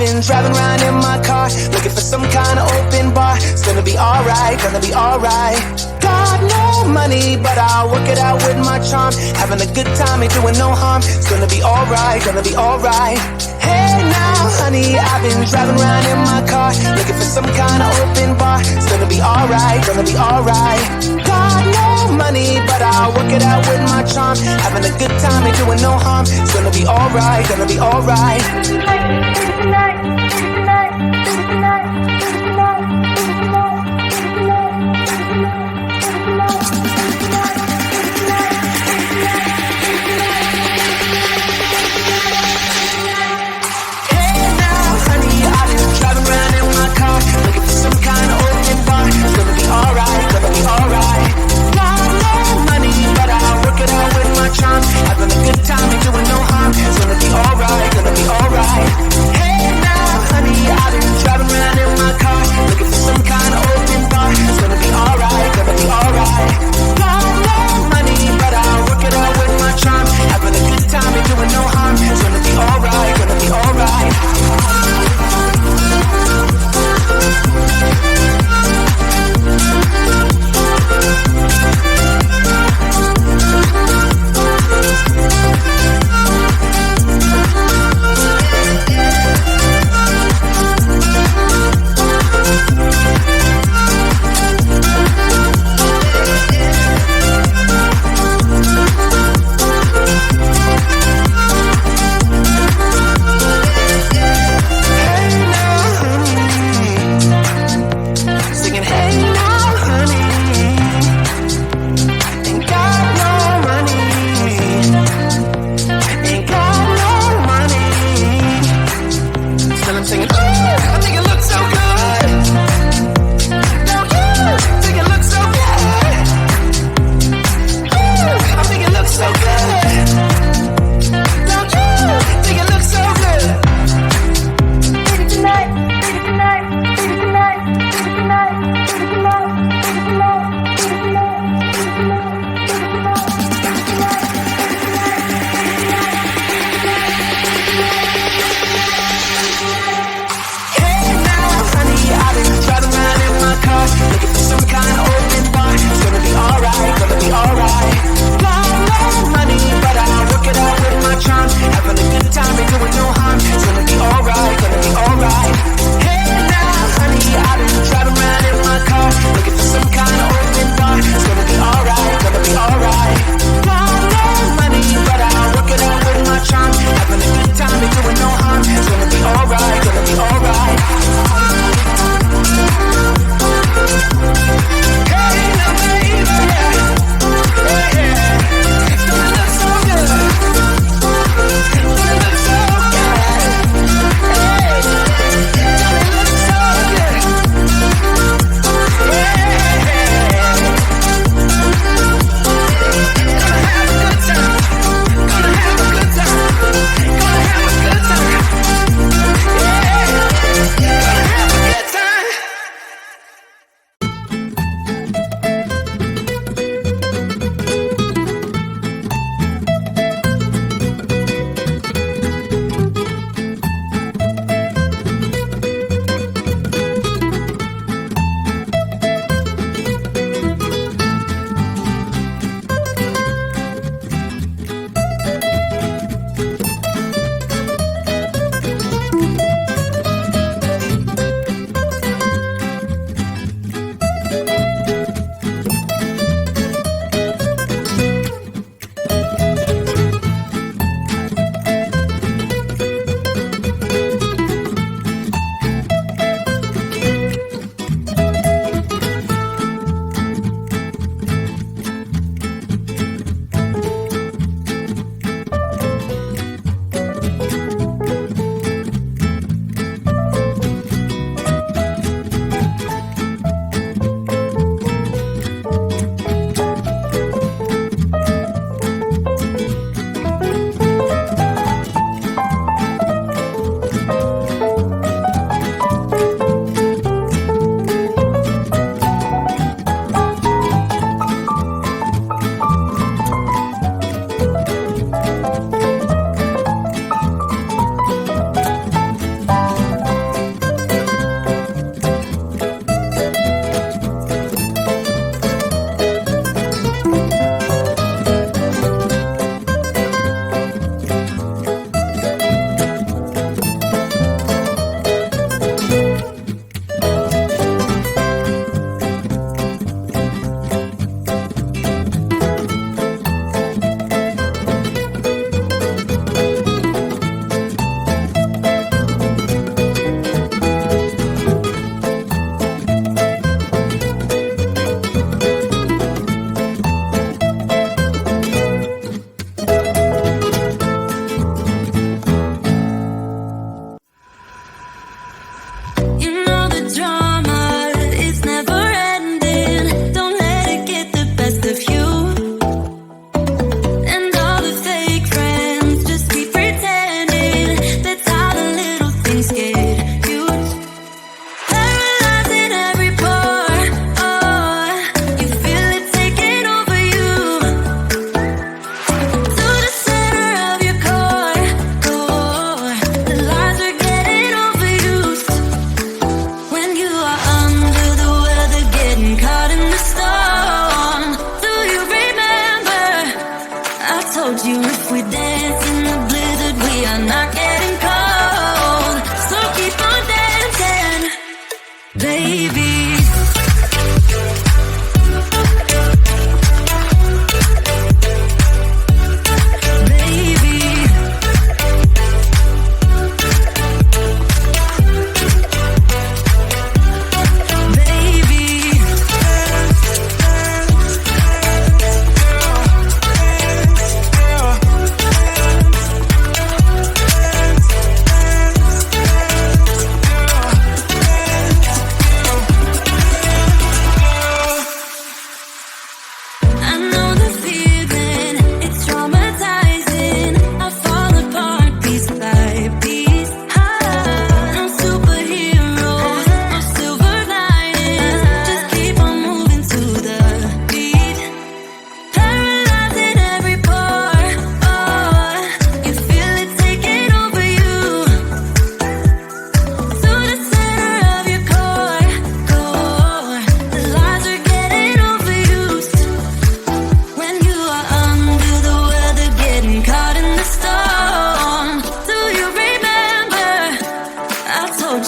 been driving around in my car, looking for some kind of open bar. It's gonna be alright, gonna be alright. Got no money, but I'll work it out with my charm. Having a good time, ain't doing no harm. It's gonna be alright, gonna be alright. Hey now, honey, I've been driving around in my car, looking for some kind of open bar. It's gonna be alright, gonna be alright. Got no money, but I'll work it out with my charm. Having a good time, ain't doing no harm. It's gonna be alright, gonna be alright. Looking for some kind of open bar. It's gonna be alright, gonna be alright. Got no money, but I'll work it out with my charm. Having a good time, ain't doing no harm. It's gonna be alright, gonna be alright. Hey now, honey, I've been driving around in my car, looking for some kind of open bar. It's gonna be alright, gonna be alright. Got no money, but I'll work it out with my charm. Having a good time, ain't doing no harm. It's gonna be alright, gonna be alright.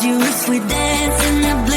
juice. We dance in the